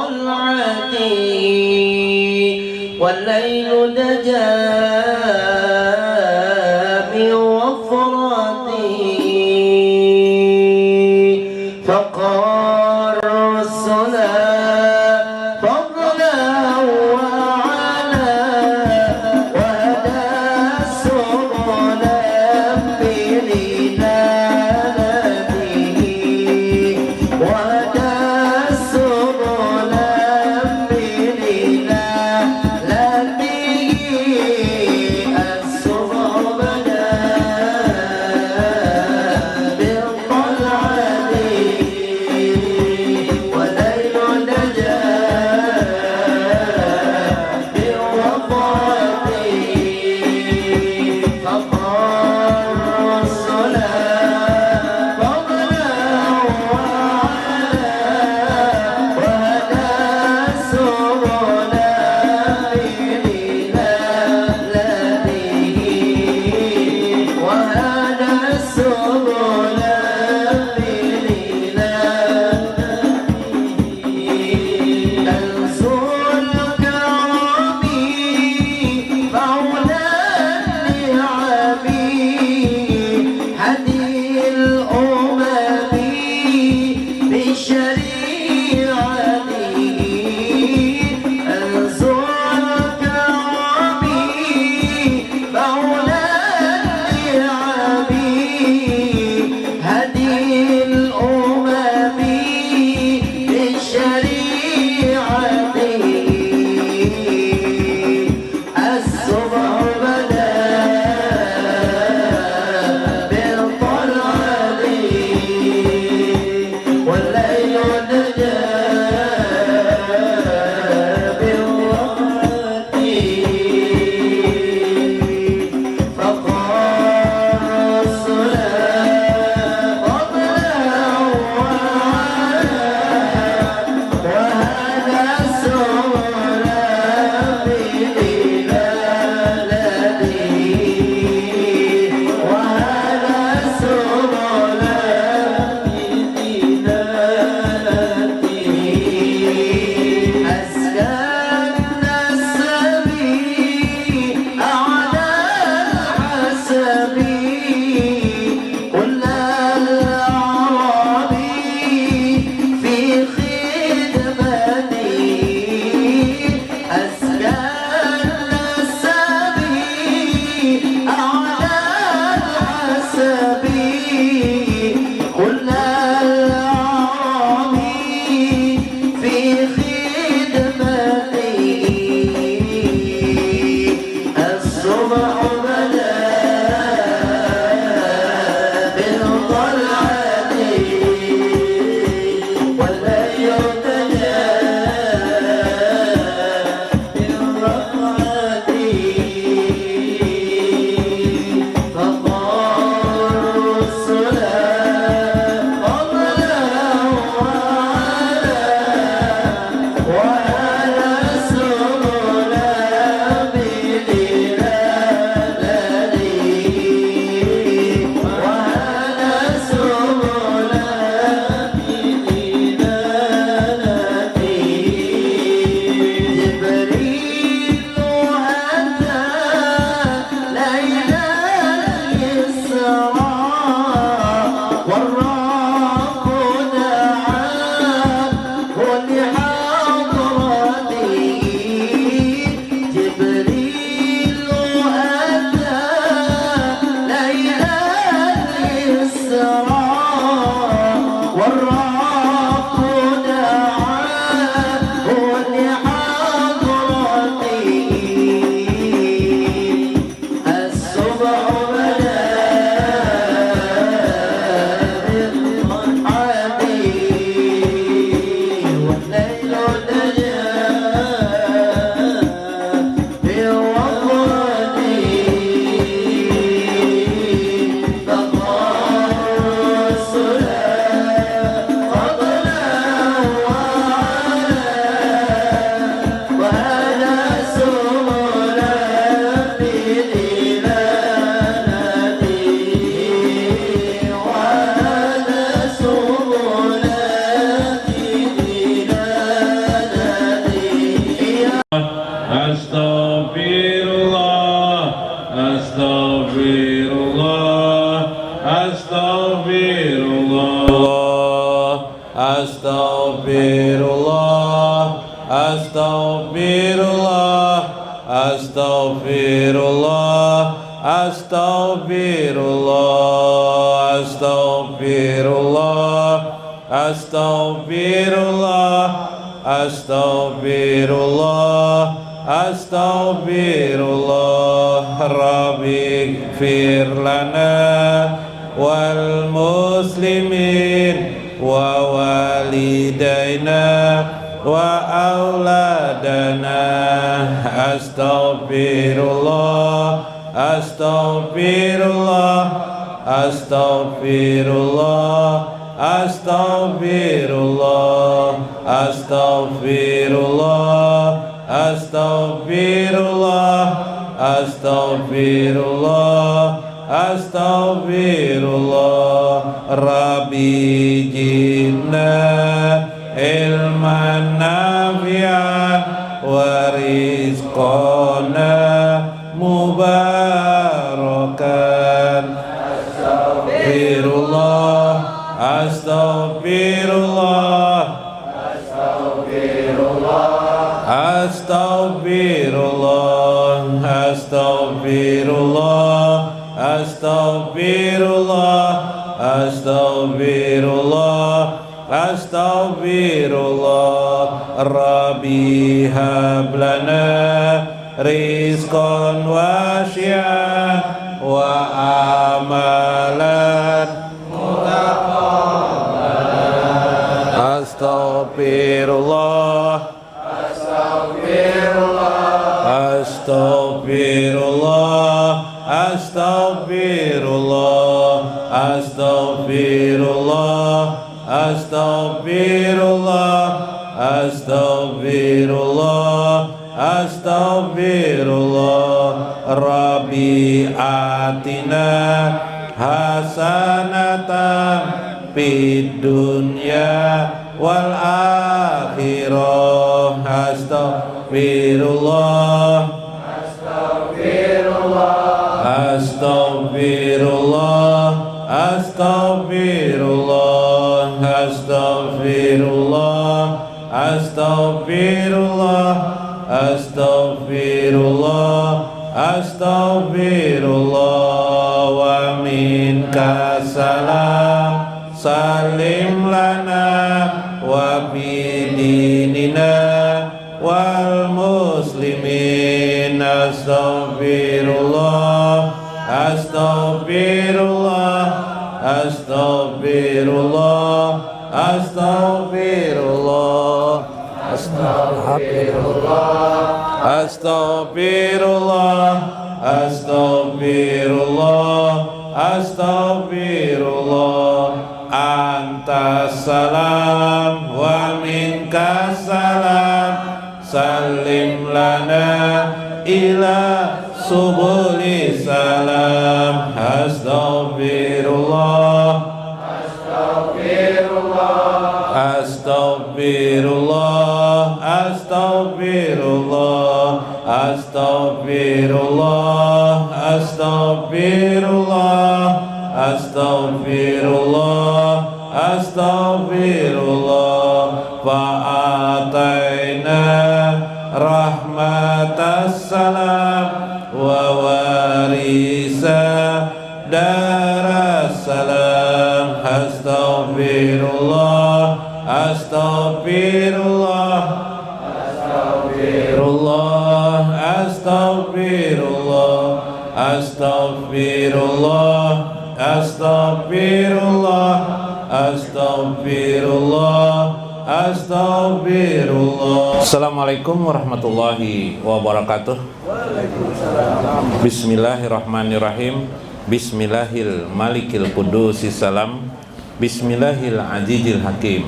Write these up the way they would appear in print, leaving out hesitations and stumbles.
بالطلعة والليل دجى من وفرته فقال الصلاة فضلا وعلا وهدى سبلا بلدانته وهدى سبلا بلدانته الصبح بدا بالطلعة والليل نجا بوفرته فقال الصلاة فضلا وعلا وهدى سبلا بلدانته وهدى سبلا كنز الكرم مولى النعم هدي الأمم بشريعته كنز الكرم مولى النعم هدي الأمم بشريعته الصبح بدا بالطلعة والليل نجا بوفرته فقال الصلاة فضلا وعلا وهدى سبلا بلدانته وهدى سبلا بلدانته أسكن السبيل أعلى الحسب كل الأعراب في خدمته أسكن السبيل أعلى الحسب كل الأعراب في خدمته الصبح بدا بالطلعة والليل دجى بالرقعة فقال الصلاة فضلا وعلا وهدى سبلا بلدانته وهدى سبلا بلدانته جبريل أتى ليلة الإسراء والرب دعاه لحضرته جبريل أتى ليلة الإسراء والرب دعاه لحضرته الصبح بدا بالطلعة والليل Astaghfirullah, astaghfirullah, astaghfirullah, astaghfirullah, astaghfirullah, astaghfirullah, astaghfirullah, astaghfirullah. Rabbi ighfir lana wal muslimin wa walidayna wa auladana. Astaghfirullah, astaghfirullah, astaghfirullah, astaghfirullah, astaghfirullah, astaghfirullah, astaghfirullah, astaghfirullah. Rabbi jibna ilman nafi'an wa rizqana mubarakan. Astaghfirullah, astaghfirullah, astaghfirullah, astaghfirullah, astaghfirullah, astaghfirullah, astaghfirullah. Rabbi hab lana rizqan wasi'an wa amalan mutaqabbalan. Astaghfirullah, astaghfirullah, astaghfirullah, astaghfirullah, astaghfirullah, astaghfirullah, astaghfirullah. Rabbi atina hasanatan fid dunya wal akhirah. Astaghfirullah, astaghfirullah, astaghfirullah, astaghfirullah, astaghfirullah, astaghfirullah, astaghfirullah. Wa minka salam, salim lana wa fi dinina wal muslimin. Astaghfirullah, astaghfirullah, astaghfirullah, astaghfirullah, astaghfirullah, astaghfirullah, astaghfirullah, astaghfirullah. Anta salam wa minka salam, salim lana ila subuli salam. Astaghfirullah, astaghfirullah, astaghfirullah, astaghfirullah, astaghfirullah, astaghfirullah, astaghfirullah. Fa'ataina rahmatas salam wa warisa daras salam. Astaghfirullah, astaghfirullah, astaghfirullah, astaghfirullah, astaghfirullah, astaghfirullah, astaghfirullah, astaghfirullah. Assalamualaikum warahmatullahi wabarakatuh. Bismillahirrahmanirrahim. Bismillahil malikil qudusis salam. Bismillahil azizil hakim.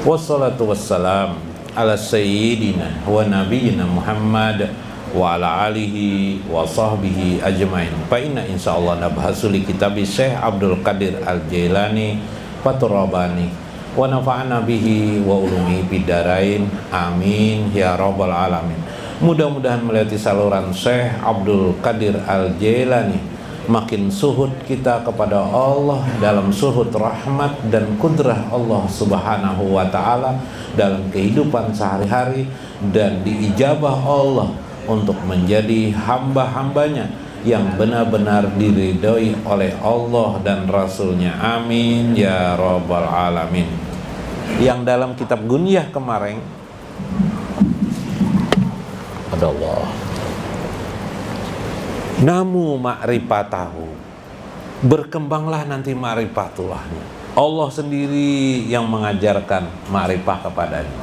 Wassalatu wassalam ala sayyidina wa nabiyyina Muhammad wa ala alihi wa sahbihi ajmain. Fa inna insyaallah nabhasu li kitabi Syekh Abdul Qadir Al-Jailani Faturabani wa nafa'ana bihi wa ulumi bidarain. Amin ya rabbal alamin. Mudah-mudahan melewati saluran Syekh Abdul Qadir Al-Jailani makin suhud kita kepada Allah dalam suhud rahmat dan kudrah Allah subhanahu wa ta'ala dalam kehidupan sehari-hari, dan diijabah Allah untuk menjadi hamba-hambanya yang benar-benar diridhoi oleh Allah dan Rasulnya. Amin ya rabbal alamin. Yang dalam kitab Gunyah kemarin ada Allah, namu ma'rifatahu, berkembanglah nanti ma'rifatullahnya. Allah sendiri yang mengajarkan ma'rifah kepadanya.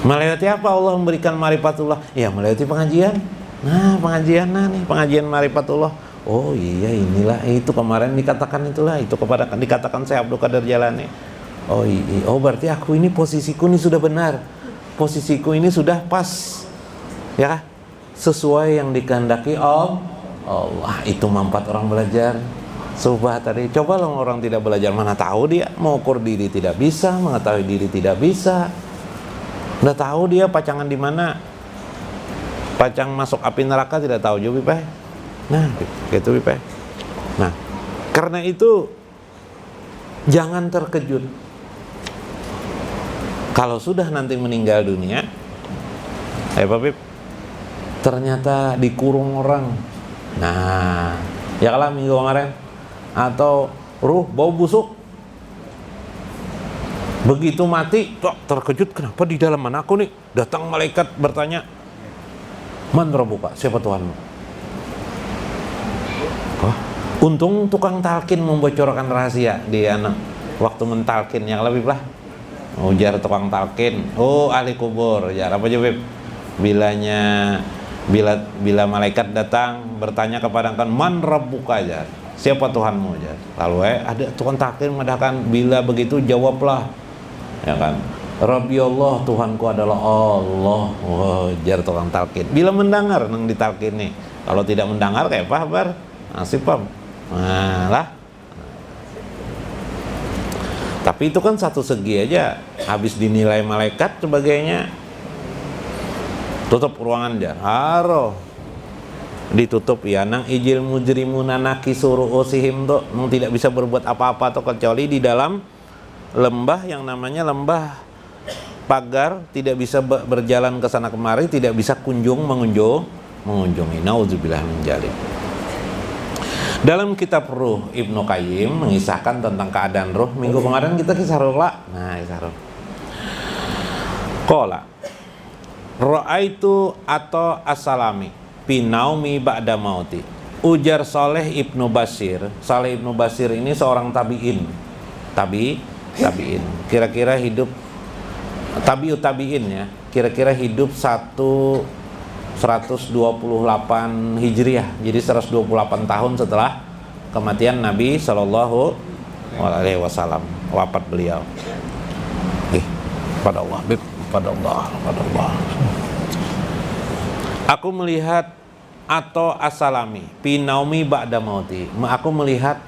Melewati apa Allah memberikan ma'rifatullah? Ya melewati pengajian. Nah pengajian, nih pengajian ma'rifatullah. Oh iya, inilah itu kemarin dikatakan, itulah itu kepada dikatakan saya Abdul Qadir Jalani. Oh iya, oh berarti aku ini posisiku ini sudah benar, posisiku ini sudah pas, ya sesuai yang dikehendaki Allah. Itu manfaat orang belajar. Subah tadi, coba lah orang tidak belajar, mana tahu dia mengukur diri tidak bisa, mengetahui diri tidak bisa, nggak tahu dia pacangan di mana, pacang masuk api neraka tidak tahu juga Pipai. Nah gitu Pipai. Nah karena itu jangan terkejut kalau sudah nanti meninggal dunia, Pak Pip, ternyata dikurung orang. Nah, ya kalah minggu kemarin, atau ruh bau busuk. Begitu mati, terkejut, kenapa di dalam mana aku nih? Datang malaikat bertanya, man rabbuka, siapa Tuhanmu? Untung tukang talkin membocorkan rahasia di anak waktu mentalkin, yang lebih lah. Ujar tukang talkin, oh ahli kubur, ya apa aja Beb? Bila malaikat datang bertanya kepada engkau, man rabbuka, aja siapa Tuhanmu, aja. Lalu ada tukang talkin mengatakan, bila begitu jawablah, ya kan, Rabbi Allah, Tuhanku adalah Allah. Oh, jar tukang talkin. Bila mendengar nang ditalkin nih, kalau tidak mendengar kayak apa kabar? Nasib pam. Nah lah. Tapi itu kan satu segi aja, habis dinilai malaikat sebagainya, tutup ruangan dia, haro ditutup ya, nang ijil mujrimuna nakisuru usihim tuh, nang tidak bisa berbuat apa-apa atau kecuali di dalam lembah yang namanya lembah pagar, tidak bisa berjalan ke sana kemari, tidak bisa mengunjungi. Nauzubillah min dzalik. Dalam kitab Ruh Ibnu Qayyim mengisahkan tentang keadaan ruh. Minggu kemarin kita kisah ruh lah. Nah, kisah ruh. Qala ra'aitu atau as-salami pinaumi ba'da mauti. Ujar Saleh Ibnu Basir. Saleh Ibnu Basir ini seorang tabi'in. Tabi'in. Kira-kira hidup tabi'in ya. Kira-kira hidup 128 Hijriah, jadi 128 tahun setelah kematian Nabi Sallallahu Alaihi Wasallam, wafat beliau. Pada Allah, pada Allah. Aku melihat atau asalami pinaumi ba'da mauti. Aku melihat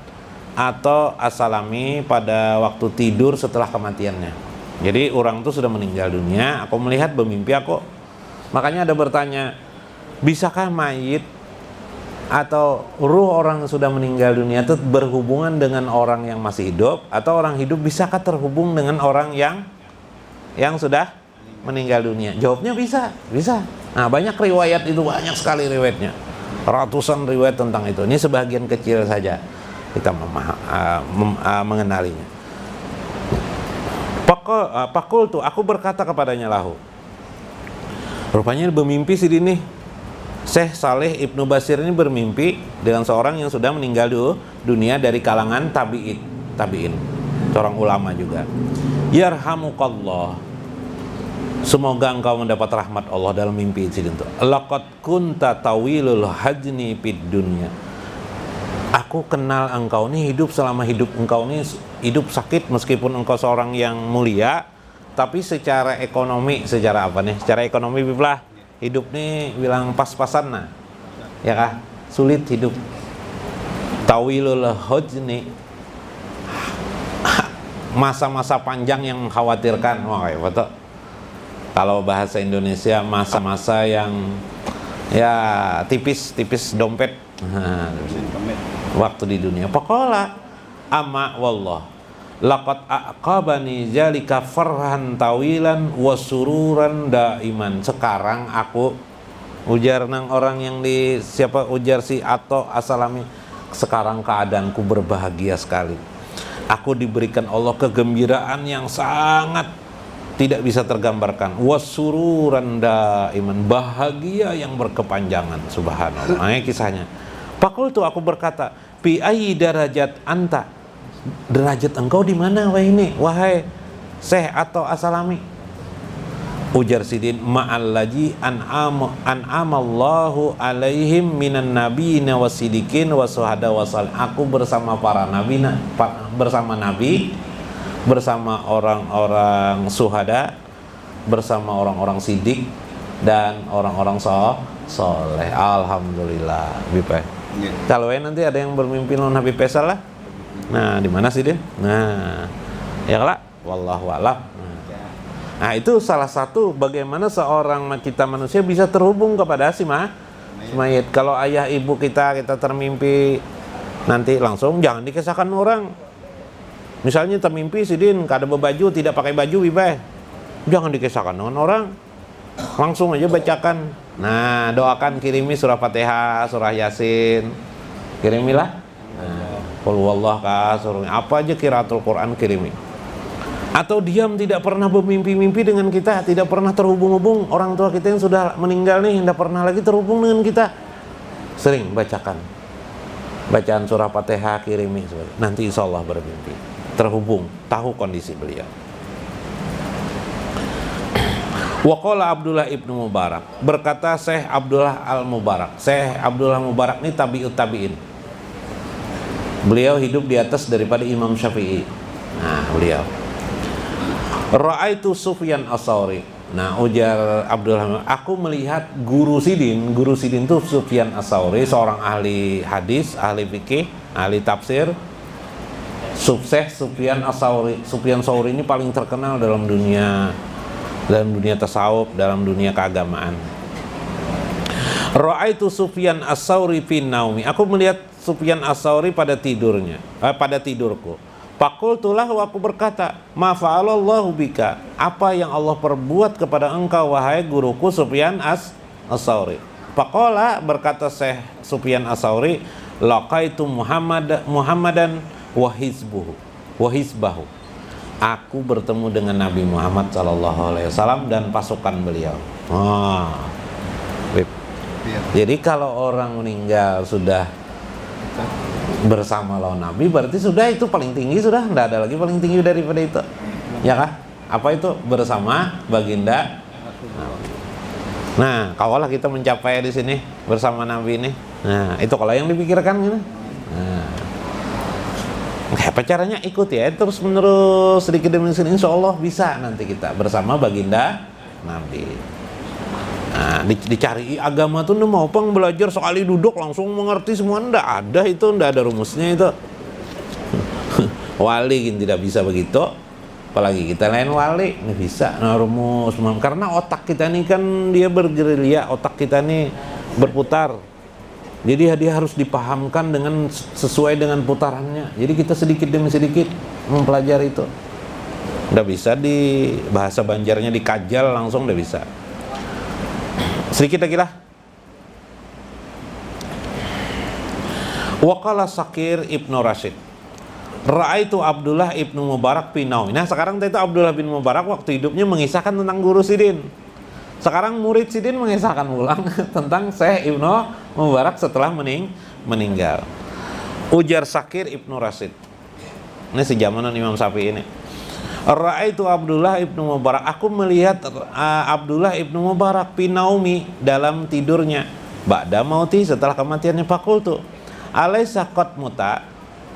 atau asalami pada waktu tidur setelah kematiannya. Jadi orang itu sudah meninggal dunia, aku melihat bermimpi aku. Makanya ada bertanya, bisakah mayit atau ruh orang yang sudah meninggal dunia itu berhubungan dengan orang yang masih hidup, atau orang hidup bisakah terhubung dengan orang yang sudah meninggal dunia? Jawabnya bisa. Nah, banyak riwayat itu, banyak sekali riwayatnya. Ratusan riwayat tentang itu. Ini sebagian kecil saja kita mengenalinya. Pakul tuh, aku berkata kepadanya lahu. Rupanya bermimpi sih ini. Syekh Saleh Ibnu Basir ini bermimpi dengan seorang yang sudah meninggal dunia dari kalangan tabi'in. Seorang ulama juga. Yarhamukallah. Semoga engkau mendapat rahmat Allah dalam mimpi itu. Laqad kunta tawilul hajni fid dunya. Aku kenal engkau nih, hidup selama hidup engkau nih hidup sakit, meskipun engkau seorang yang mulia, tapi secara ekonomi, secara ekonomi biblah hidup nih bilang pas-pasan nah, ya kah? Sulit hidup. Tawilul hajni, masa-masa panjang yang mengkhawatirkan. Wah, kayak betul. Kalau bahasa Indonesia, masa-masa yang ya tipis dompet, Nah, waktu di dunia. Faqala amma wallah laqad aqabani zalika farhan tawilan wa sururan daiman. Sekarang aku ujar nang orang yang di siapa ujar si atau asalami, sekarang keadaanku berbahagia sekali. Aku diberikan Allah kegembiraan yang sangat tidak bisa tergambarkan. Wasururan daiman, bahagia yang berkepanjangan. Subhanallah. Nah, kisahnya. Fakultu, aku berkata, fi ayyi darajat anta? Derajat engkau di mana wahai Syekh atau Asalami? Ujar Sidin, ma'allaji an'amallahu alaihim minan nabiyina wasidikin wasuhada wasal. Aku bersama para nabi, bersama nabi, bersama orang-orang suhada, bersama orang-orang sidik dan orang-orang soleh. Alhamdulillah. Bipe. Kalau nanti ada yang bermimpi non Habib Faisal lah. Nah, di mana sih dia? Nah, ya kelak, wallahu a'lam. Nah, itu salah satu bagaimana seorang kita manusia bisa terhubung kepada si mayit. Kalau ayah ibu kita termimpi, nanti langsung jangan dikisahkan orang. Misalnya termimpi Sidin kada berbaju, tidak pakai baju, Bibe. Jangan dikisahkan dengan orang. Langsung aja bacakan. Nah, doakan, kirimi surah Fatihah, surah Yasin. Kirimilah. Qul huwallahu ahad, surah apa aja qiraatul Quran kirimi. Atau diam, tidak pernah bermimpi-mimpi dengan kita, tidak pernah terhubung-hubung. Orang tua kita yang sudah meninggal nih, tidak pernah lagi terhubung dengan kita. Sering bacakan. Bacaan surah Fatihah kirimi. Nanti insya Allah bermimpi. Terhubung, tahu kondisi beliau. Waqala Abdullah ibnu Mubarak, berkata Syekh Abdullah al-Mubarak. Syekh Abdullah Mubarak ini tabi'ut tabi'in. Beliau hidup di atas daripada Imam Syafi'i. Nah, beliau Ra'aitu Sufyan As-Tsauri. Nah, ujar Abdullah, aku melihat guru Sidin itu Sufyan As-Tsauri, seorang ahli hadis, ahli fikih, ahli tafsir. Sukses Sufyan As-Tsauri. Sufyan As-Tsauri ini paling terkenal dalam dunia tasawuf, dalam dunia keagamaan. Ra'aitu Sufyan As-Tsauri fi naumi. Aku melihat Sufyan As-Tsauri pada tidurku. Fakultulah, aku berkata, ma fa'alallahu bika? Apa yang Allah perbuat kepada engkau wahai guruku Sufyan As-Tsauri? Faqala, berkata Syekh Sufyan As-Tsauri, laqaitu Muhammadan wa hizbahu. Aku bertemu dengan Nabi Muhammad SAW dan pasukan beliau. Jadi kalau orang meninggal sudah bersama lawan Nabi, berarti sudah itu paling tinggi, sudah tidak ada lagi paling tinggi daripada itu, ya kah? Apa itu? Bersama baginda Nabi. Nah, kawalah kita mencapai di sini bersama Nabi ini. Nah, itu kalau yang dipikirkan gitu. Nah, apa caranya? Ikut ya, terus menerus sedikit demi sedikit, insya Allah bisa nanti kita bersama baginda Nabi. Nah, dicari agama tuh mau pang belajar sekali duduk langsung mengerti semua, ndak ada itu, ndak ada rumusnya itu. Wali kan tidak bisa begitu, apalagi kita lain wali nggak bisa rumus, karena otak kita ini kan dia bergerilya, otak kita ini berputar, jadi dia harus dipahamkan dengan sesuai dengan putarannya. Jadi kita sedikit demi sedikit mempelajari itu, nggak bisa di bahasa Banjarnya dikajal langsung, nggak bisa. Sedikit lagi lah. Waqala Sakir ibnu Rashid, Ra'aitu Abdullah ibnu Mubarak pinau. Nah, sekarang itu Abdullah bin Mubarak waktu hidupnya mengisahkan tentang guru Sidin. Sekarang murid Sidin mengisahkan ulang tentang Syekh Ibnu Mubarak setelah meninggal. Ujar Sakir ibnu Rashid, ini sejamanan Imam Syafi'i ini. Ra'aitu Abdullah ibnu Mubarak, aku melihat Abdullah ibnu Mubarak pinaumi, dalam tidurnya, ba'da mauti, setelah kematiannya. Fakultu alaisa qad muta?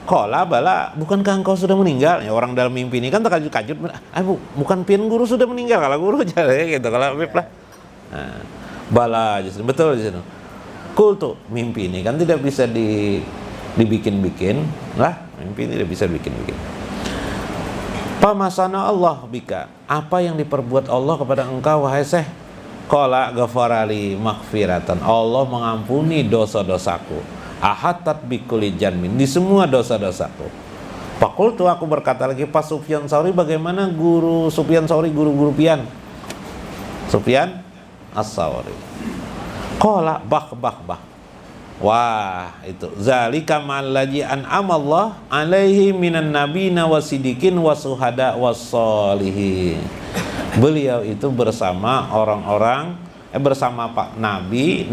Qala bala, bukankah engkau sudah meninggal? Ya, orang dalam mimpi ini kan terkajut-kajut, bukan pian guru sudah meninggal, kalau guru jadi gitu, kalau Habib lah. Nah, bala justru betul di situ. Kultu, mimpi ini kan tidak bisa dibikin-bikin lah, mimpi tidak bisa dibikin-bikin. Pamasana Allah bika, apa yang diperbuat Allah kepada engkau wahai Syekh? Qala ghafarali maghfiratan, Allah mengampuni dosa-dosaku. ahatat bikulli janmin, di semua dosa-dosaku. Fakultu, aku berkata lagi, Pak Sufyan Tsauri, bagaimana guru Sufyan Tsauri, guru Pian? Sufyan As-Tsauri. Qala bah. Wah, itu zalika ma'allazi an'amallah alaihi minan nabiyina wasidikin wasuhada wassolihin. Beliau itu bersama orang-orang bersama Pak Nabi,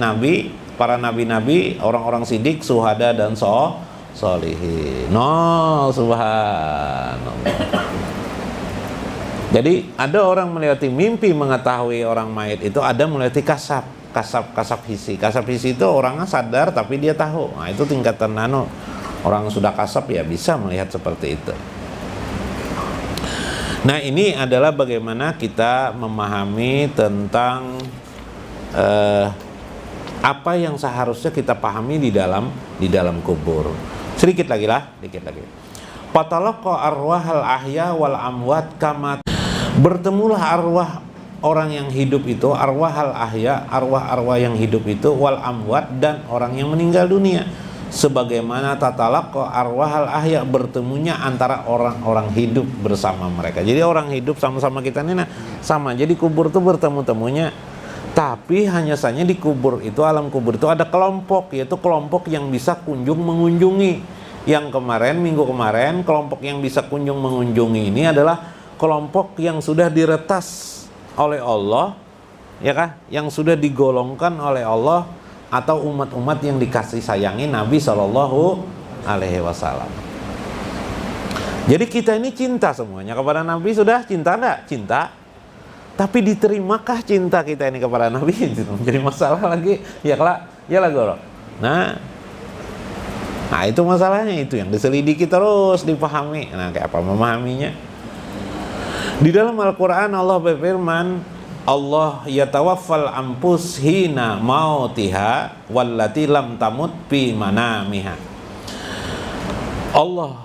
para nabi-nabi, orang-orang sidik, suhada dan solihin. No, subhanallah. Jadi ada orang melewati mimpi mengetahui orang mayit itu, ada melewati kasab hisi. Kasab hisi itu orangnya sadar tapi dia tahu. Nah, itu tingkatan orang sudah kasab ya bisa melihat seperti itu. Nah, ini adalah bagaimana kita memahami tentang apa yang seharusnya kita pahami di dalam kubur. Sedikit lagi. Patalaqa arwahal ahya wal amwat kama, bertemulah arwah orang yang hidup itu, arwahal ahya, arwah-arwah yang hidup itu, wal amwat, dan orang yang meninggal dunia, sebagaimana tatalaqa arwahal ahya, bertemunya antara orang-orang hidup bersama mereka. Jadi orang hidup sama-sama kita ini sama. Jadi kubur itu bertemu-temunya. Tapi hanya saja di kubur itu, alam kubur itu ada kelompok, yaitu kelompok yang bisa kunjung mengunjungi. Yang minggu kemarin, kelompok yang bisa kunjung mengunjungi ini adalah kelompok yang sudah diretas oleh Allah, ya kah? Yang sudah digolongkan oleh Allah, atau umat-umat yang dikasih sayangi Nabi Shallallahu Alaihi Wasallam. Jadi kita ini cinta semuanya kepada Nabi, sudah cinta enggak? Cinta. Tapi diterimakah cinta kita ini kepada Nabi? Jadi masalah lagi, ya lah goro. Nah, itu masalahnya, itu yang diselidiki terus, dipahami. Nah, kayak apa memahaminya? Di dalam Al-Quran Allah berfirman, Allah yatawaffal anfus hina mautiha wallati lam tamut fi manamiha. Allah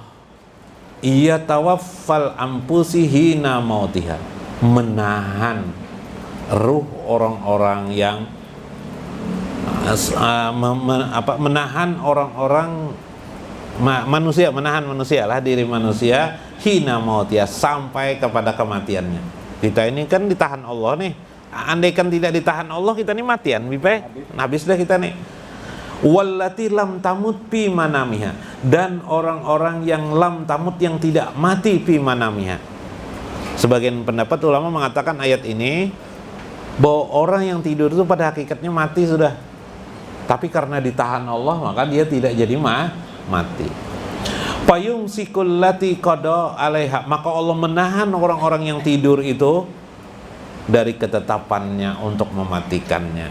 yatawaffal anfusi hina mautiha, menahan ruh orang-orang yang menahan orang-orang manusia, menahan manusia lah, diri manusia, hina mautiha, sampai kepada kematiannya. Kita ini kan ditahan Allah nih. Andaikan tidak ditahan Allah, kita ini matian, habis dah kita nih. Wallati lam tamut fi manamiha, dan orang-orang yang lam tamut, yang tidak mati fi manamiha. Sebagian pendapat ulama mengatakan ayat ini bahwa orang yang tidur itu pada hakikatnya mati sudah, tapi karena ditahan Allah maka dia tidak jadi mati. Payung sikulati qada alaiha, maka Allah menahan orang-orang yang tidur itu dari ketetapannya untuk mematikannya.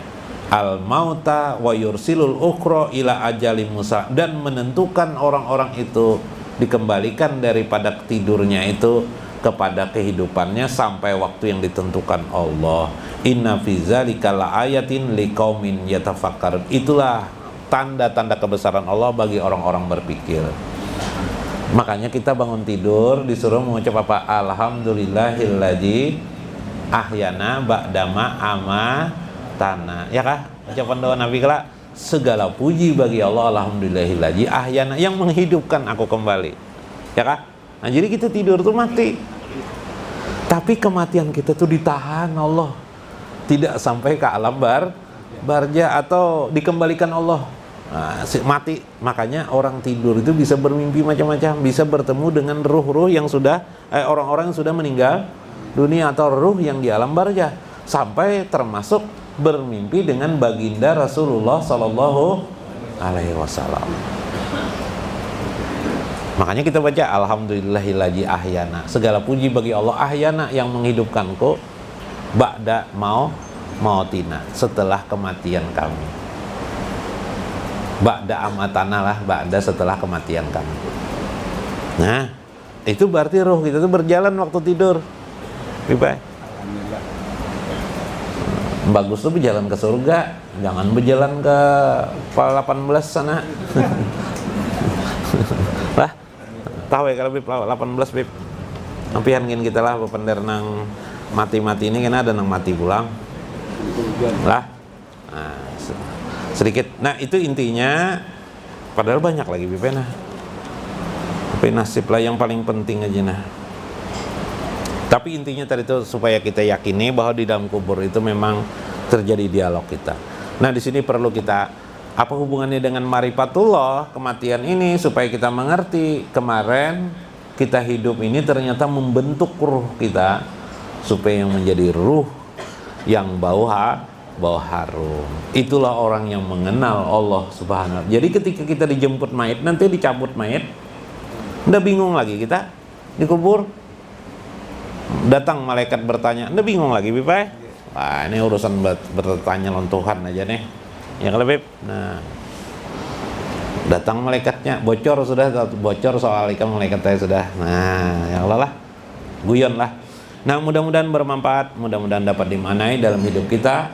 Al mauta wa yursilul ukhra ila ajali musa, dan menentukan orang-orang itu dikembalikan daripada tidurnya itu kepada kehidupannya sampai waktu yang ditentukan Allah. Inna fi dzalika laayatin liqaumin yatafakkarun. Itulah tanda-tanda kebesaran Allah bagi orang-orang berpikir. Makanya kita bangun tidur disuruh mengucap apa? Alhamdulillahilladzi ahyana ba'dama amatana. Ya kah? Ucapan doa Nabi kala, segala puji bagi Allah, alhamdulillahilladzi ahyana, yang menghidupkan aku kembali. Ya kah? Nah, jadi kita tidur tuh mati. Tapi kematian kita tuh ditahan Allah, tidak sampai ke alam barja atau dikembalikan Allah. Nah, mati. Makanya orang tidur itu bisa bermimpi macam-macam, bisa bertemu dengan ruh-ruh yang sudah orang-orang yang sudah meninggal dunia, atau ruh yang di alam barja, sampai termasuk bermimpi dengan baginda Rasulullah Sallallahu Alaihi Wasallam. Makanya kita baca alhamdulillahilladzi ahyana, segala puji bagi Allah, ahyana, yang menghidupkanku, ba'da mautina, setelah kematian kami. Ba'da amatana lah, ba'da setelah kematian kami. Nah, itu berarti roh kita itu berjalan waktu tidur. Baik. Bagus tuh berjalan ke surga, jangan berjalan ke 18 sana. Lah, tahu ya kalau bib 18 bib. Nampihan gin kita lah bepender nang mati-mati ini, kena ada nang mati pulang. Lah. Nah, sedikit. Nah, itu intinya Padahal banyak lagi bipena. Tapi nasib lah yang paling penting aja nah. Tapi intinya tadi itu supaya kita yakini bahwa di dalam kubur itu memang terjadi dialog kita. Nah di sini perlu kita, apa hubungannya dengan marifatullah, kematian ini, supaya kita mengerti kemarin kita hidup ini ternyata membentuk ruh kita supaya yang menjadi ruh yang bau harum. Itulah orang yang mengenal Allah Subhanahu wa ta'ala. Jadi ketika kita dijemput mayit, nanti dicabut mayit, udah bingung lagi kita dikubur. Datang malaikat bertanya, udah bingung lagi Bib. Wah, ini urusan bertanya lawan Tuhan aja nih. Ya kalau Bib. Nah, datang malaikatnya, bocor soal ikan malaikat saya sudah. Nah, ya Allah lah, guyon lah. Nah, mudah-mudahan bermanfaat, mudah-mudahan dapat dimaknai dalam hidup kita.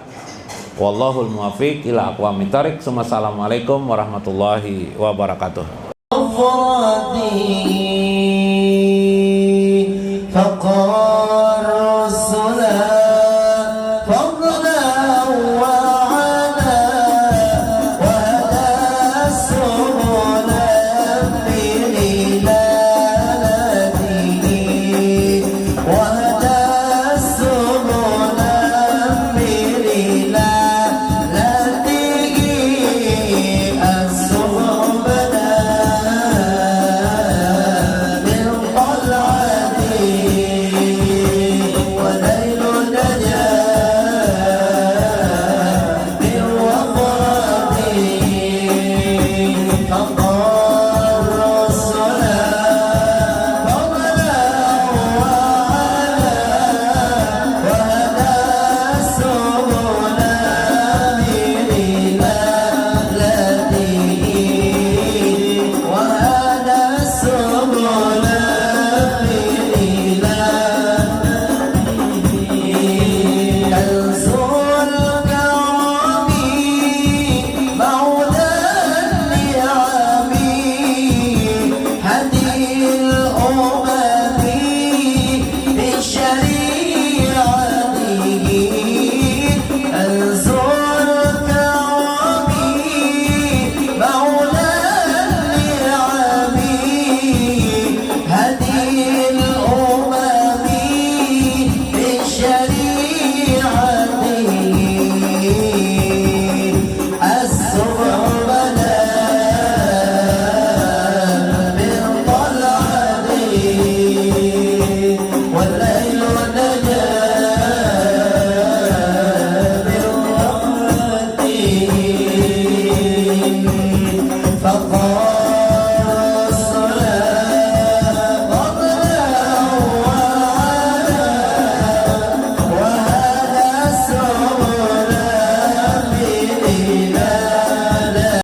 Wallahul muwaffiq ila aqwamit thoriq. Assalamualaikum warahmatullahi wabarakatuh. فقال